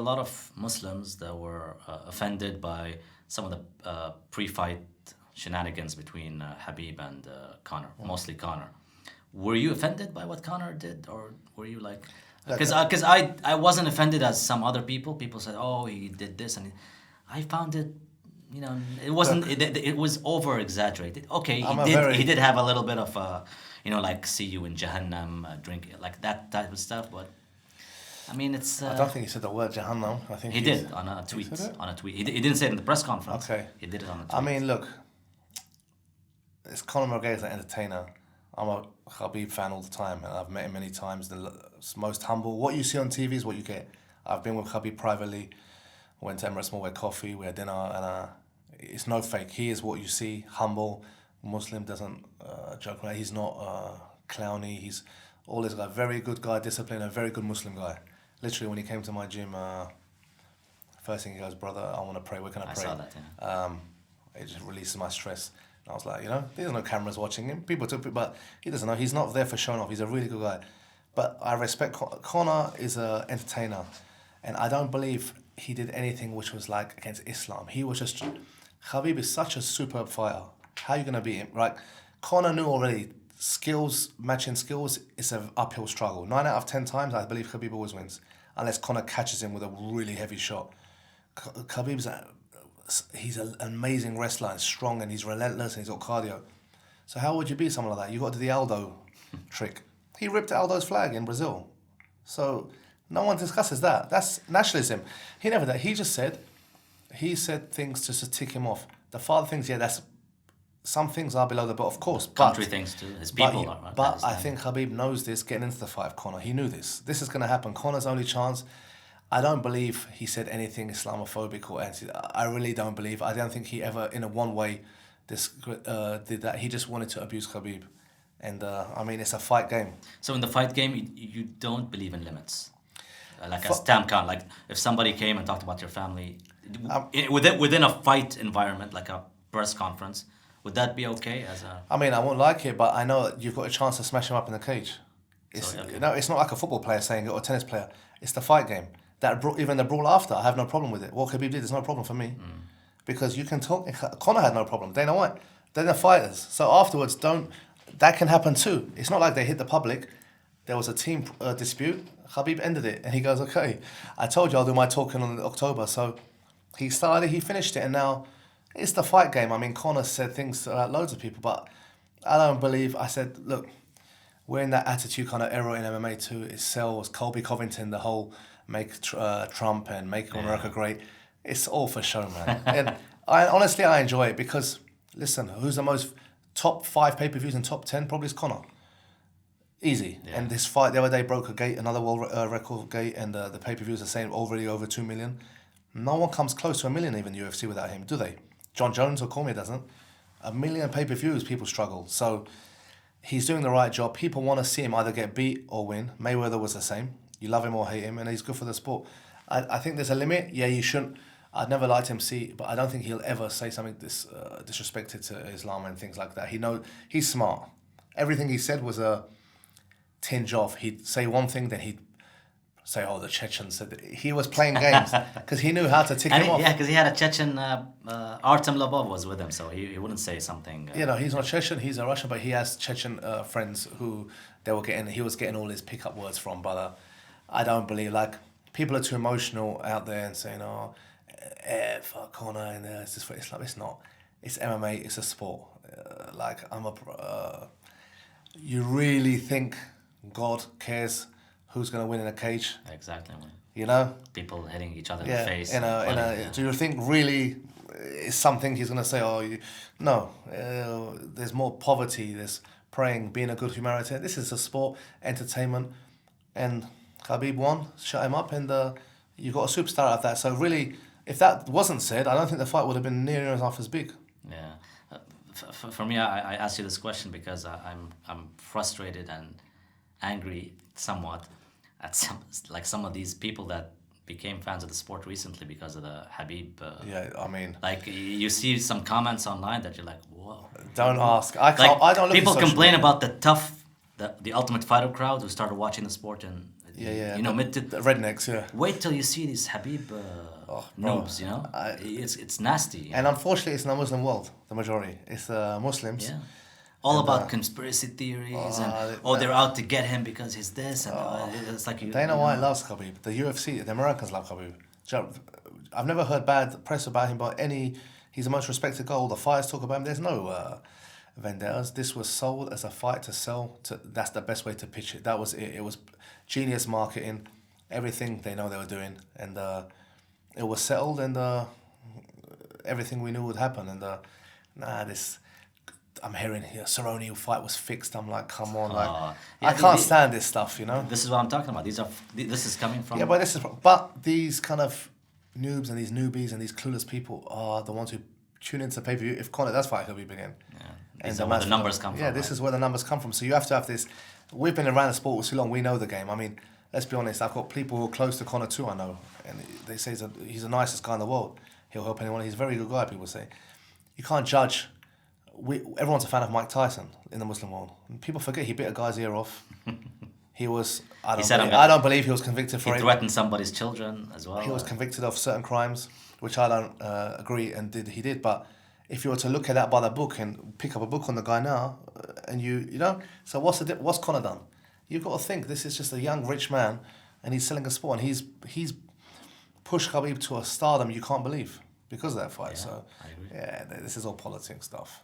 lot of Muslims that were offended by some of the pre-fight shenanigans between Habib and Conor, mostly Conor. Were you offended by what Conor did, or were you like? Because I wasn't offended as some other people. People said, "Oh, he did this," and I found it. It wasn't. It was over exaggerated. Okay, he did have a little bit of, like "see you in Jahannam," drink like that type of stuff. But I mean, it's. I don't think he said the word Jahannam. I think he did on a tweet. On a tweet, he didn't say it in the press conference. Okay, he did it on a tweet. I mean, look, it's Conor McGregor's an entertainer. I'm a Khabib fan all the time, and I've met him many times. The most humble. What you see on TV is what you get. I've been with Khabib privately. Went to Emirates Mall, we had coffee, we had dinner, and it's no fake. He is what you see, humble, Muslim, doesn't joke around. He's not clowny. He's all this guy, very good guy, disciplined, a very good Muslim guy. Literally, when he came to my gym, first thing he goes, "Brother, I want to pray. Where can I pray?" I saw that. Yeah. It just releases my stress. And I was like, there's no cameras watching him. People took it, but he doesn't know. He's not there for showing off. He's a really good guy. But I respect Conor is an entertainer, and I don't believe he did anything which was like against Islam. He was just. Khabib is such a superb fighter. How are you going to beat him? Right? Conor knew already. Matching skills is an uphill struggle. 9 out of 10 times, I believe Khabib always wins, unless Conor catches him with a really heavy shot. Khabib's he's an amazing wrestler and strong, and he's relentless, and he's got cardio. So how would you beat someone like that? You got to do the Aldo trick. He ripped Aldo's flag in Brazil. So no one discusses that. That's nationalism. He never did. He said things just to tick him off. The father things, that's some things are below the belt, of course. Country things too. His people are. But I think Khabib knows this getting into the fight of Conor. He knew this. This is going to happen. Conor's only chance. I don't believe he said anything Islamophobic or anti. I really don't believe. I don't think he ever, in a one way, did that. He just wanted to abuse Khabib. And I mean, it's a fight game. So in the fight game, you don't believe in limits? Like as Tam Khan, like if somebody came and talked about your family, within a fight environment, like a press conference, would that be okay? I mean, I won't like it, but I know you've got a chance to smash him up in the cage. It's not like a football player saying it or a tennis player. It's the fight game. Even the brawl after, I have no problem with it. What Khabib did is no problem for me. Because you can talk. Conor had no problem. Dana White, they're the fighters. So afterwards, that can happen too. It's not like they hit the public. There was a team dispute. Khabib ended it, and he goes, "Okay, I told you I'll do my talking on October." So he started, he finished it, and now it's the fight game. I mean, Conor said things about loads of people, but I don't believe. I said, look, we're in that attitude kind of era in MMA too. It sells. Colby Covington, the whole make Trump and make America great. It's all for show, man. And honestly, I enjoy it because, listen, who's the most top 5 pay-per-views and top 10? Probably is Conor. Easy. Yeah. And this fight the other day broke another world record gate, and the pay-per-views are saying already over 2 million. No one comes close to 1 million even UFC without him, do they? John Jones or Cormier doesn't. 1 million pay-per-views, people struggle. So he's doing the right job. People want to see him either get beat or win. Mayweather was the same. You love him or hate him, and he's good for the sport. I think there's a limit. Yeah, you shouldn't. I'd never liked him but I don't think he'll ever say something disrespected to Islam and things like that. He's smart. Everything he said was a tinge off. He'd say one thing, then he'd say, "Oh, the Chechens said that." He was playing games because he knew how to tick him off. Yeah, because he had a Chechen. Artem Lobov was with him, so he wouldn't say something. He's not Chechen. He's a Russian, but he has Chechen friends who he was getting all his pickup words from. But I don't believe, like, people are too emotional out there and saying, "Oh, fuck Conor," and it's just for Islam. It's not. It's MMA. It's a sport. You really think God cares who's going to win in a cage? Exactly. People hitting each other in the face. Do you think really it's something he's going to say? No. There's more poverty. There's praying, being a good humanitarian. This is a sport, entertainment, and Khabib won. Shut him up, and you got a superstar out of that. So really, if that wasn't said, I don't think the fight would have been near enough as big. Yeah. For me, I asked you this question because I'm frustrated and angry somewhat at some of these people that became fans of the sport recently because of the Habib. Like you see some comments online that you're like, whoa. Don't ask. I don't look. People complain about the Ultimate Fighter crowd who started watching the sport in Yeah. You know, The rednecks, yeah. wait till you see these Habib noobs, you know? It's nasty. And unfortunately, it's in the Muslim world, the majority. It's Muslims. Yeah. All And, about conspiracy theories and they're out to get him because he's this and it's like Dana White loves Khabib. The UFC, the Americans love Khabib. I've never heard bad press about him, but he's the most respected guy. All the fighters talk about him. There's no vendettas. This was sold as a fight to sell. That's the best way to pitch it. That was it. It was genius marketing. Everything they know they were doing, and it was settled, and everything we knew would happen. And this. I'm hearing here, Cerrone fight was fixed. I'm like, come on, I can't stand this stuff, you know. This is what I'm talking about. This is coming from. Yeah, but these kind of noobs and these newbies and these clueless people are the ones who tune into pay-per-view. If Conor does fight, he'll be begin. Yeah, these are where the numbers come from. Yeah, this is where the numbers come from. So you have to have this. We've been around the sport for so long. We know the game. I mean, let's be honest. I've got people who are close to Conor too. I know, and they say he's the nicest guy in the world. He'll help anyone. He's a very good guy. People say you can't judge. Everyone's a fan of Mike Tyson in the Muslim world. And people forget he bit a guy's ear off. He was. I don't believe he was convicted for it. He threatened somebody's children as well. He was convicted of certain crimes, which I don't agree he did. But if you were to look at that by the book and pick up a book on the guy now, and you know, so what's Conor done? You've got to think this is just a young rich man, and he's selling a sport, and he's pushed Khabib to a stardom you can't believe because of that fight. Yeah, so I agree. Yeah, this is all politics stuff.